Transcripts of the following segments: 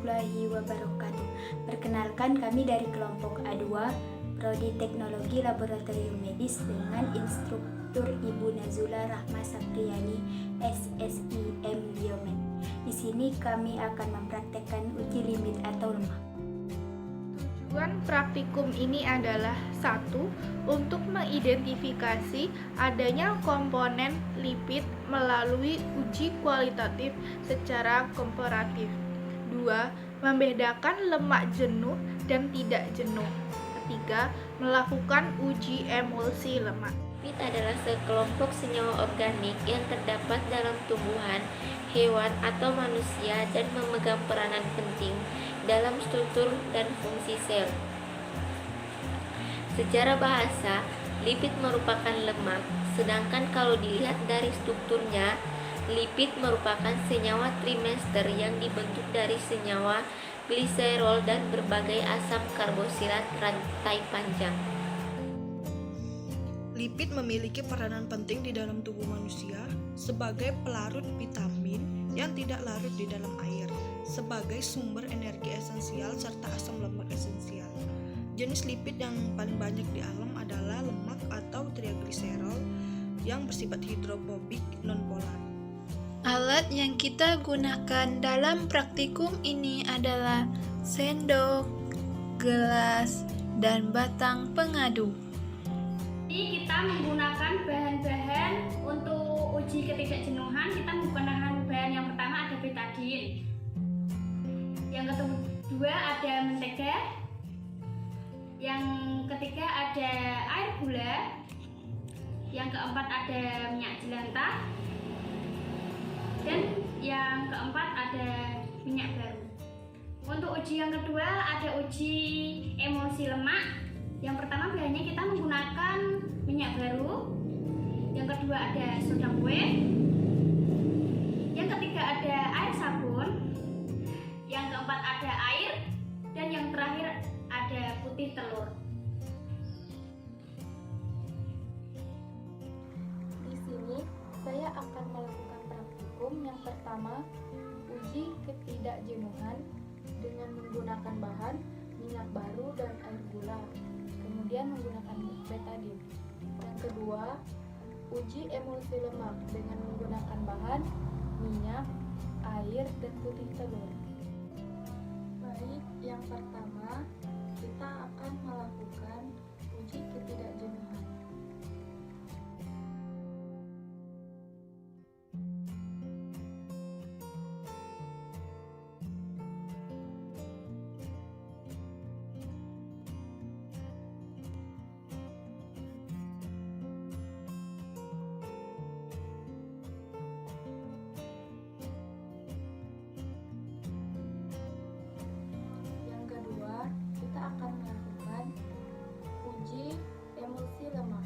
warahmatullahi wabarakatuh. Perkenalkan, kami dari kelompok A2 Prodi Teknologi Laboratorium Medis dengan instruktur Ibu Nazula Rahma Sapriyani, SSIM Biomed. Di sini kami akan mempraktekkan uji limit atau lemak. Tujuan praktikum ini adalah 1. Untuk mengidentifikasi adanya komponen lipid melalui uji kualitatif secara komparatif. 2. Membedakan lemak jenuh dan tidak jenuh. 3. Melakukan uji emulsi lemak. Lipid adalah sekelompok senyawa organik yang terdapat dalam tumbuhan, hewan, atau manusia dan memegang peranan penting dalam struktur dan fungsi sel. Secara bahasa, lipid merupakan lemak, sedangkan kalau dilihat dari strukturnya, lipid merupakan senyawa trimester yang dibentuk dari senyawa gliserol dan berbagai asam karboksilat rantai panjang. Lipid memiliki peranan penting di dalam tubuh manusia sebagai pelarut vitamin yang tidak larut di dalam air, sebagai sumber energi esensial serta asam lemak esensial. Jenis lipid yang paling banyak di alam adalah lemak atau trigliserol yang bersifat hidrofobik non-polar. Alat yang kita gunakan dalam praktikum ini adalah sendok, gelas, dan batang pengadu. Jadi kita menggunakan bahan-bahan untuk uji ketidakjenuhan. Kita menggunakan bahan yang pertama ada betadin, yang kedua ada mentega, yang ketiga ada air gula, yang keempat ada minyak jelantah, dan yang keempat ada minyak baru. Untuk uji yang kedua ada uji emulsi lemak. Yang pertama bahannya kita menggunakan minyak baru, yang kedua ada soda kue, yang ketiga ada air sabun, yang keempat ada air, dan yang terakhir ada putih telur. Di sini saya akan melakukan praktikum yang pertama, uji ketidakjenuhan dengan menggunakan bahan minyak baru dan air gula, kemudian menggunakan betadin. Yang kedua, uji emulsi lemak dengan menggunakan bahan minyak, air, dan putih telur. Baik, yang pertama kita akan melakukan uji ketidakjenuhan. Yang kedua, kita akan melakukan uji emulsi lemak.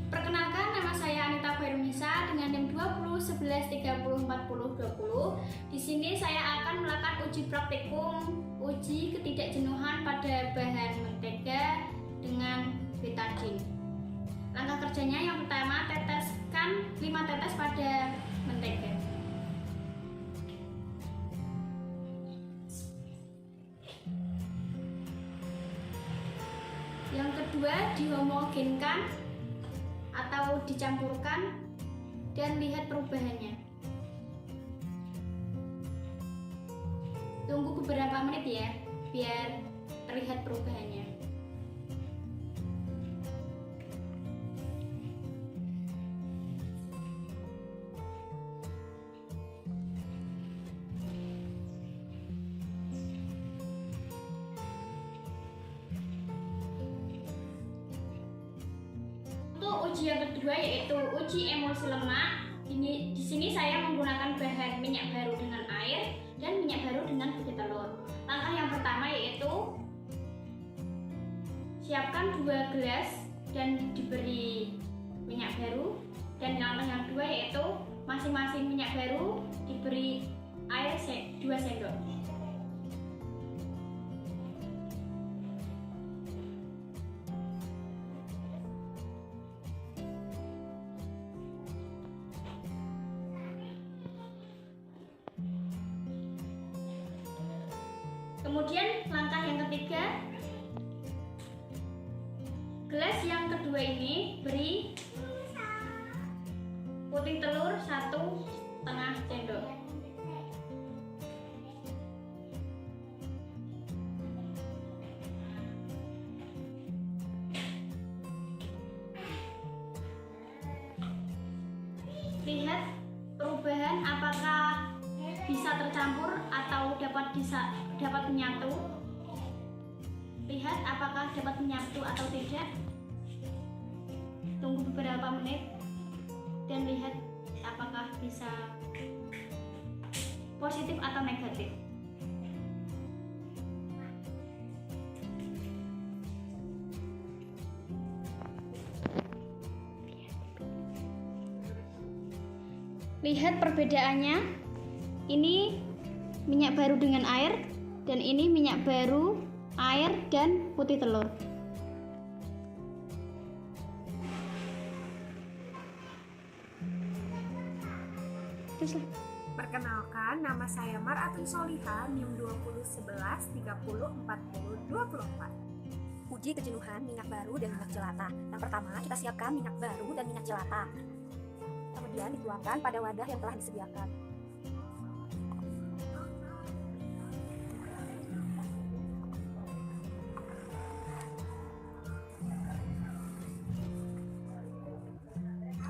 Perkenalkan, nama saya Anita Khairunisa dengan NIM 2011304020. Di sini saya akan melakukan uji praktikum uji ketidakjenuhan pada bahan mentega dengan betadin. Langkah kerjanya yang pertama, teteskan 5 tetes pada mentega. Yang kedua, dihomogenkan atau dicampurkan dan lihat perubahannya. Tunggu beberapa menit ya, biar terlihat perubahannya. Untuk uji yang kedua yaitu uji emulsi lemak. Di sini saya menggunakan bahan minyak baru dengan air dan minyak baru dengan putih telur. Langkah yang pertama yaitu siapkan 2 gelas dan diberi minyak baru Dan langkah yang kedua yaitu masing-masing minyak baru diberi air 2 sendok. Kemudian langkah yang ketiga, gelas yang kedua ini beri putih telur 1,5 sendok. Lihat perubahan apakah bisa tercampur atau dapat menyatu. Lihat apakah dapat menyatu atau tidak. Tunggu beberapa menit dan lihat apakah bisa positif atau negatif. Lihat perbedaannya. Ini minyak baru dengan air, dan ini minyak baru, air, dan putih telur. Perkenalkan, nama saya Maratun Soliha, NIM 2011 30 40 24. Uji kejenuhan minyak baru dan minyak jelata. Yang pertama, kita siapkan minyak baru dan minyak jelata. Kemudian dituangkan pada wadah yang telah disediakan.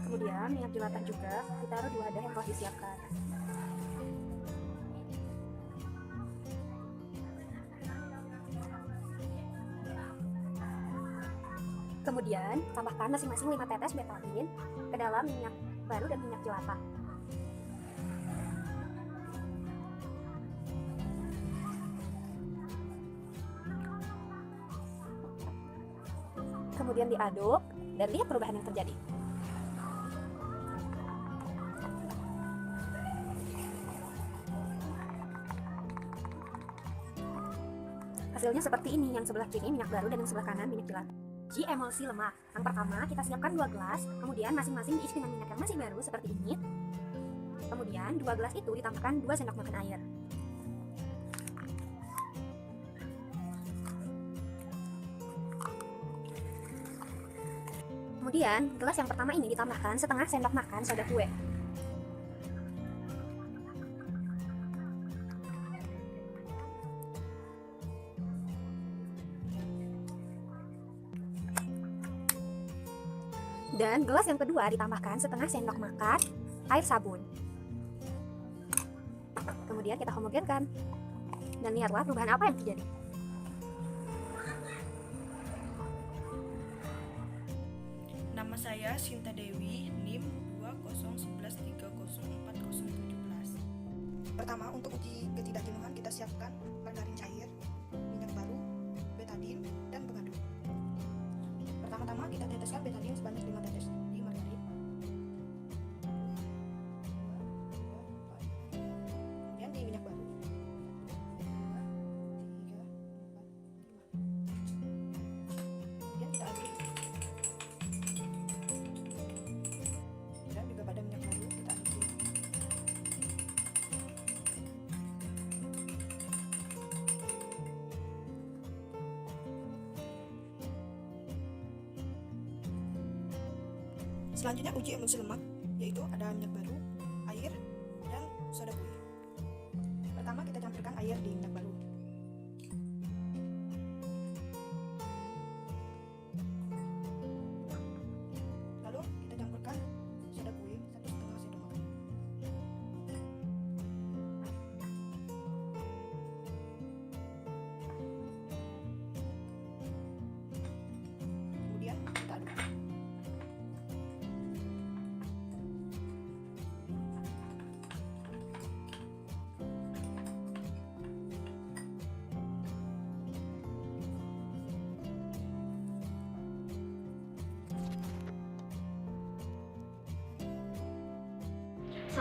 Kemudian minyak jelata juga ditaruh di wadah yang telah disiapkan. Kemudian tambahkan masing-masing 5 tetes betadin ke dalam minyak baru dan minyak jelata. Kemudian diaduk dan lihat perubahan yang terjadi. Hasilnya seperti ini, yang sebelah kiri minyak baru dan yang sebelah kanan minyak jelata. Uji emulsi lemak. Yang pertama kita siapkan 2 gelas, kemudian masing-masing diisi dengan minyak yang masih baru seperti ini. Kemudian 2 gelas itu ditambahkan 2 sendok makan air. Kemudian gelas yang pertama ini ditambahkan setengah sendok makan soda kue. Dan gelas yang kedua ditambahkan setengah sendok makan air sabun. Kemudian kita homogenkan. Dan lihatlah perubahan apa yang terjadi. Nama saya Sinta Dewi, NIM 2011304017. Pertama, untuk uji ketidakjenuhan kita siapkan margarin cair, minyak baru, betadin, dan pengaduk. Pertama-tama kita teteskan betadin sebanyak 5 tetes di margarin. Kemudian di minyak baru. 2, 3, 4, 5. Kemudian kita aduk. Dan juga pada minyak baru kita aduk. Selanjutnya uji emulsi lemak, yaitu ada minyak baru, air, dan soda kue. Pertama kita campurkan air di minyak baru. Lalu kita campurkan soda kue 1,5 sendok makan. Kemudian kita aduk.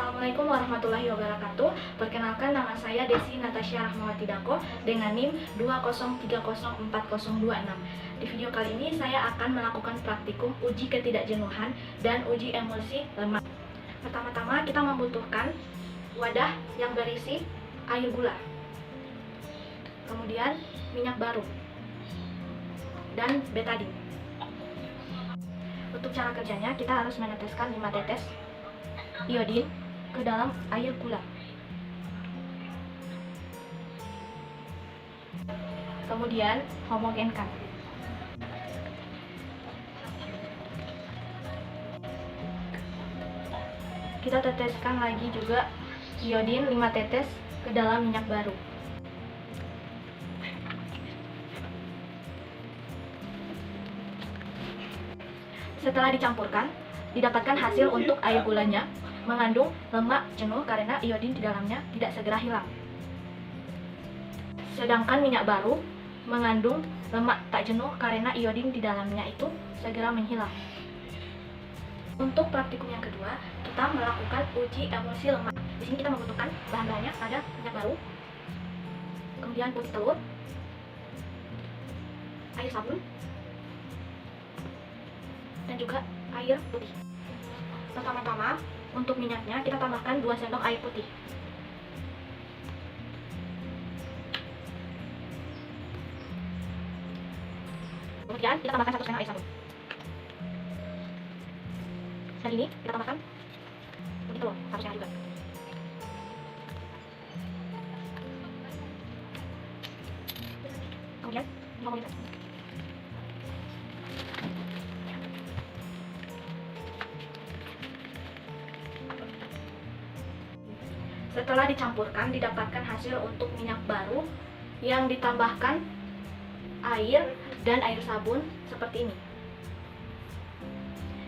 Assalamualaikum warahmatullahi wabarakatuh. Perkenalkan, nama saya Desi Natasha Rahmawati Dako dengan NIM 203040206. Di video kali ini saya akan melakukan praktikum uji ketidakjenuhan dan uji emulsi lemak. Pertama-tama kita membutuhkan wadah yang berisi air gula, kemudian minyak baru, dan betadin. Untuk cara kerjanya, kita harus meneteskan 5 tetes iodin ke dalam air gula. Kemudian homogenkan. Kita teteskan lagi juga iodin 5 tetes ke dalam minyak baru. Setelah dicampurkan, didapatkan hasil untuk air gulanya mengandung lemak jenuh karena iodin di dalamnya tidak segera hilang. Sedangkan minyak baru mengandung lemak tak jenuh karena iodin di dalamnya itu segera menghilang. Untuk praktikum yang kedua, kita melakukan uji emulsi lemak. Di sini kita membutuhkan bahan-bahannya, ada minyak baru, kemudian putih telur, air sabun, dan juga air putih. Pertama-tama, untuk minyaknya kita tambahkan 2 sendok air putih. Kemudian kita tambahkan 1 sendok air sabun. Dan ini kita tambahkan putih telur 1 sendok juga. Kemudian dihomogenikan. Setelah dicampurkan, didapatkan hasil untuk minyak baru yang ditambahkan air dan air sabun seperti ini.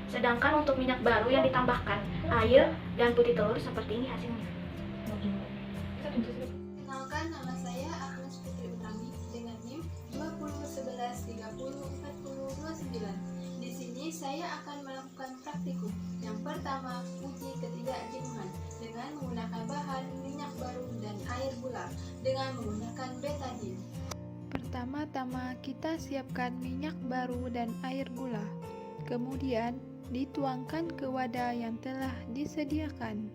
Sedangkan untuk minyak baru yang ditambahkan air dan putih telur seperti ini hasilnya. Kenalkan, nama saya Agnes Putri Utami dengan NIM 2011304029. Di sini saya akan melakukan praktikum. Yang pertama, uji ketidakjenuhan dengan menggunakan bahan minyak baru dan air gula dengan menggunakan betadin. Pertama-tama kita siapkan minyak baru dan air gula. Kemudian dituangkan ke wadah yang telah disediakan.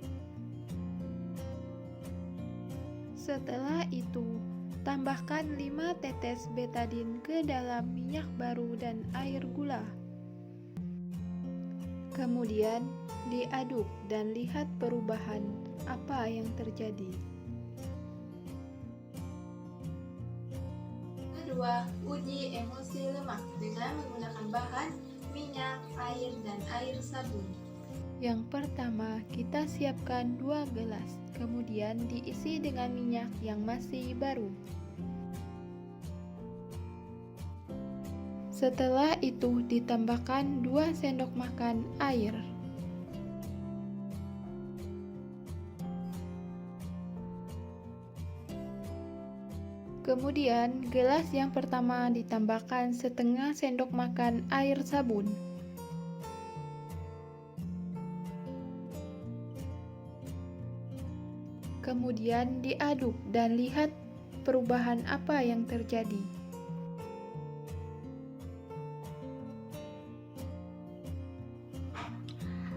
Setelah itu, tambahkan 5 tetes betadin ke dalam minyak baru dan air gula. Kemudian diaduk dan lihat perubahan apa yang terjadi. Kedua, uji emulsi lemak dengan menggunakan bahan minyak, air, dan air sabun. Yang pertama, kita siapkan 2 gelas, kemudian diisi dengan minyak yang masih baru. Setelah itu ditambahkan 2 sendok makan air. Kemudian gelas yang pertama ditambahkan setengah sendok makan air sabun. Kemudian diaduk dan lihat perubahan apa yang terjadi.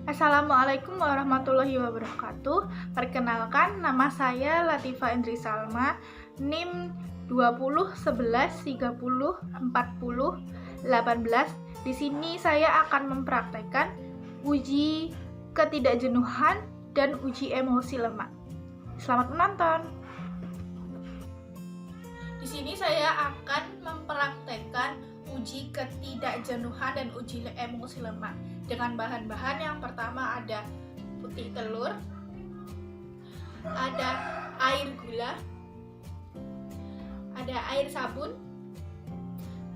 Assalamualaikum warahmatullahi wabarakatuh. Perkenalkan, nama saya Latifah Indri Salma, NIM 2011304018. Di sini saya akan mempraktekkan uji ketidakjenuhan dan uji emulsi lemak. Selamat menonton. Di sini saya akan mempraktekkan uji ketidakjenuhan dan uji emulsi lemak dengan bahan-bahan. Yang pertama ada putih telur, ada air gula, ada air sabun,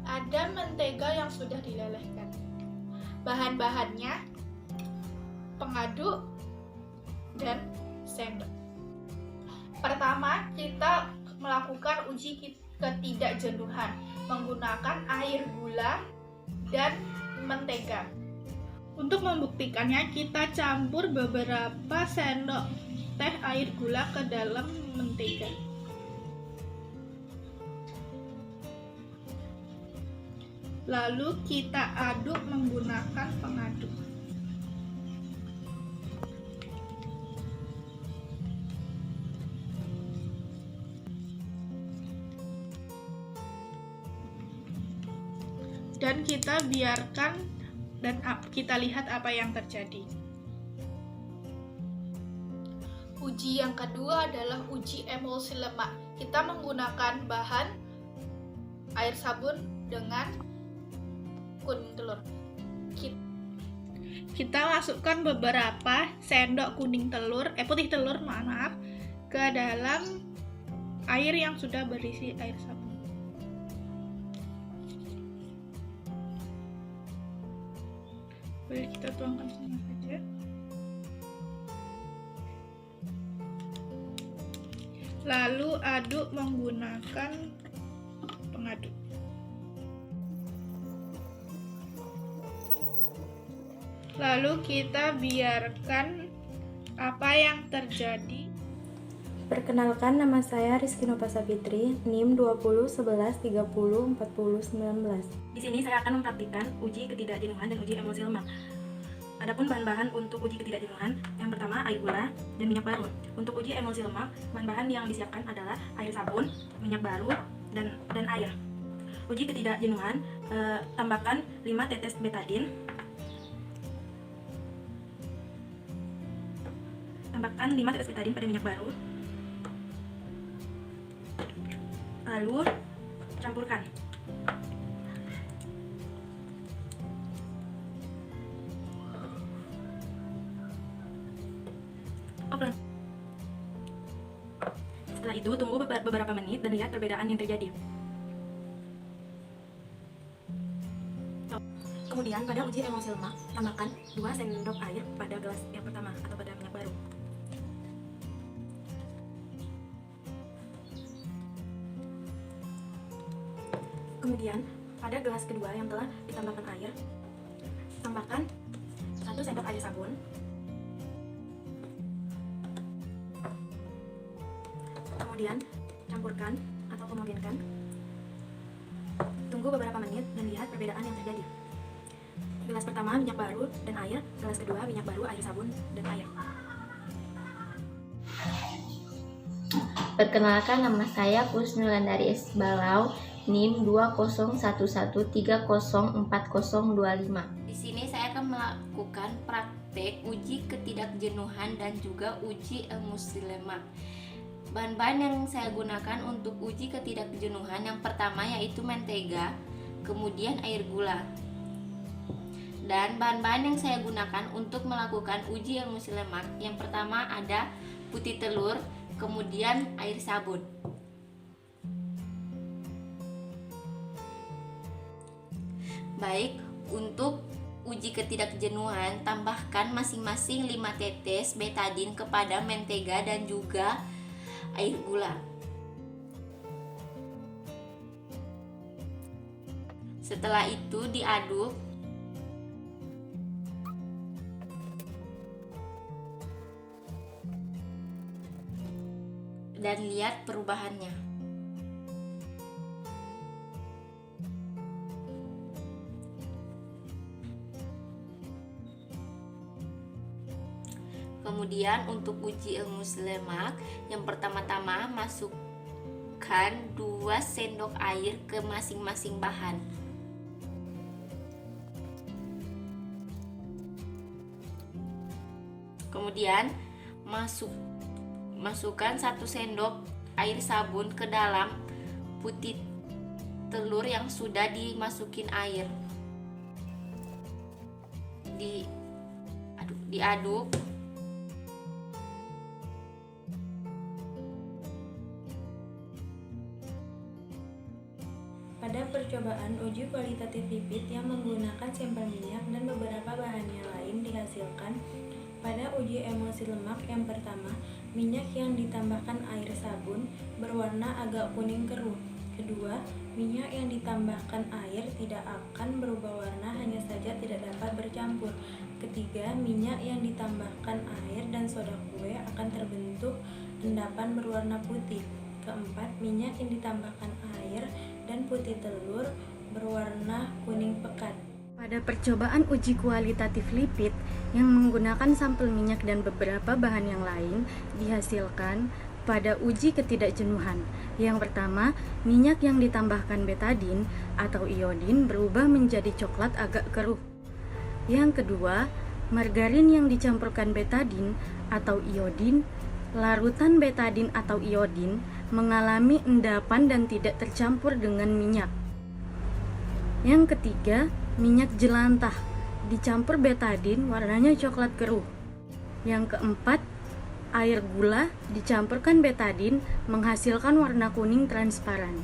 ada mentega yang sudah dilelehkan. Bahan-bahannya pengaduk dan sendok. Pertama, kita melakukan uji ketidakjenuhan menggunakan air gula dan mentega. Untuk membuktikannya, kita campur beberapa sendok teh air gula ke dalam mentega. Lalu kita aduk menggunakan pengaduk. Dan kita biarkan dan kita lihat apa yang terjadi. Uji yang kedua adalah uji emulsi lemak. Kita menggunakan bahan air sabun dengan kuning telur. Kita masukkan beberapa sendok putih telur ke dalam air yang sudah berisi air sabun. Boleh kita tuangkan semua saja. Lalu aduk menggunakan pengaduk. Lalu kita biarkan apa yang terjadi. Perkenalkan, nama saya Rizky Nopasa Fitri, NIM 2011304019. Di sini saya akan mempraktikkan uji ketidakjenuhan dan uji emulsi lemak. Adapun bahan-bahan untuk uji ketidakjenuhan, yang pertama air gula dan minyak baru. Untuk uji emulsi lemak, bahan-bahan yang disiapkan adalah air sabun, minyak baru, dan air. Uji ketidakjenuhan, tambahkan 5 tetes betadin. Tambahkan 5 tetes betadin pada minyak baru. Lalu campurkan. Setelah itu tunggu beberapa menit dan lihat perbedaan yang terjadi. Kemudian pada uji emulsi lemak, tambahkan 2 sendok air pada gelas yang pertama atau pada minyak baru. Kemudian pada gelas kedua yang telah ditambahkan air, tambahkan 1 sendok air sabun. Kemudian campurkan atau homogenkan. Tunggu beberapa menit dan lihat perbedaan yang terjadi. Gelas pertama minyak baru dan air, gelas kedua minyak baru, air sabun, dan air. Perkenalkan, nama saya Kusnulandari S. Balau, NIM 2011304025. Di sini saya akan melakukan praktek uji ketidakjenuhan dan juga uji emulsi lemak. Bahan-bahan yang saya gunakan untuk uji ketidakjenuhan yang pertama yaitu mentega, kemudian air gula. Dan bahan-bahan yang saya gunakan untuk melakukan uji emulsi lemak yang pertama ada putih telur, kemudian air sabun. Baik, untuk uji ketidakjenuhan, tambahkan masing-masing 5 tetes betadin kepada mentega dan juga air gula. Setelah itu diaduk. Dan lihat perubahannya. Kemudian untuk uji emulsi lemak, yang pertama-tama masukkan 2 sendok air ke masing-masing bahan. Kemudian masukkan 1 sendok air sabun ke dalam putih telur yang sudah dimasukin air. Diaduk. Pada percobaan uji kualitatif lipid yang menggunakan sampel minyak dan beberapa bahannya lain dihasilkan pada uji emulsi lemak yang pertama, minyak yang ditambahkan air sabun berwarna agak kuning keruh. Kedua, minyak yang ditambahkan air tidak akan berubah warna, hanya saja tidak dapat bercampur. Ketiga, minyak yang ditambahkan air dan soda kue akan terbentuk endapan berwarna putih. Keempat, minyak yang ditambahkan air dan putih telur berwarna kuning pekat. Pada percobaan uji kualitatif lipid yang menggunakan sampel minyak dan beberapa bahan yang lain dihasilkan pada uji ketidakjenuhan. Yang pertama, minyak yang ditambahkan betadin atau iodin berubah menjadi coklat agak keruh. Yang kedua, margarin yang dicampurkan betadin atau iodin, larutan betadin atau iodin mengalami endapan dan tidak tercampur dengan minyak. Yang ketiga, minyak jelantah dicampur betadin warnanya coklat keruh. Yang keempat, air gula dicampurkan betadin menghasilkan warna kuning transparan.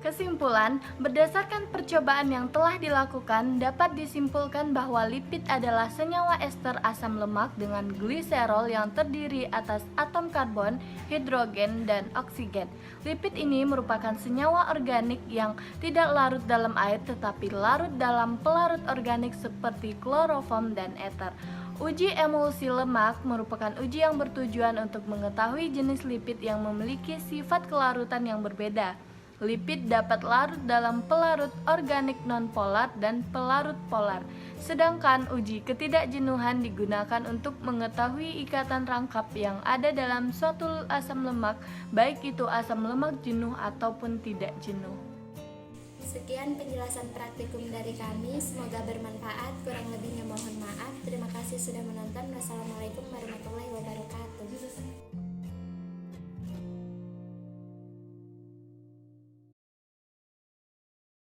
Kesimpulan, berdasarkan percobaan yang telah dilakukan, dapat disimpulkan bahwa lipid adalah senyawa ester asam lemak dengan gliserol yang terdiri atas atom karbon, hidrogen, dan oksigen. Lipid ini merupakan senyawa organik yang tidak larut dalam air tetapi larut dalam pelarut organik seperti kloroform dan eter. Uji emulsi lemak merupakan uji yang bertujuan untuk mengetahui jenis lipid yang memiliki sifat kelarutan yang berbeda. Lipid dapat larut dalam pelarut organik nonpolar dan pelarut polar. Sedangkan uji ketidakjenuhan digunakan untuk mengetahui ikatan rangkap yang ada dalam suatu asam lemak, baik itu asam lemak jenuh ataupun tidak jenuh. Sekian penjelasan praktikum dari kami, semoga bermanfaat. Kurang lebihnya mohon maaf. Terima kasih sudah menonton. Wassalamualaikum warahmatullahi wabarakatuh.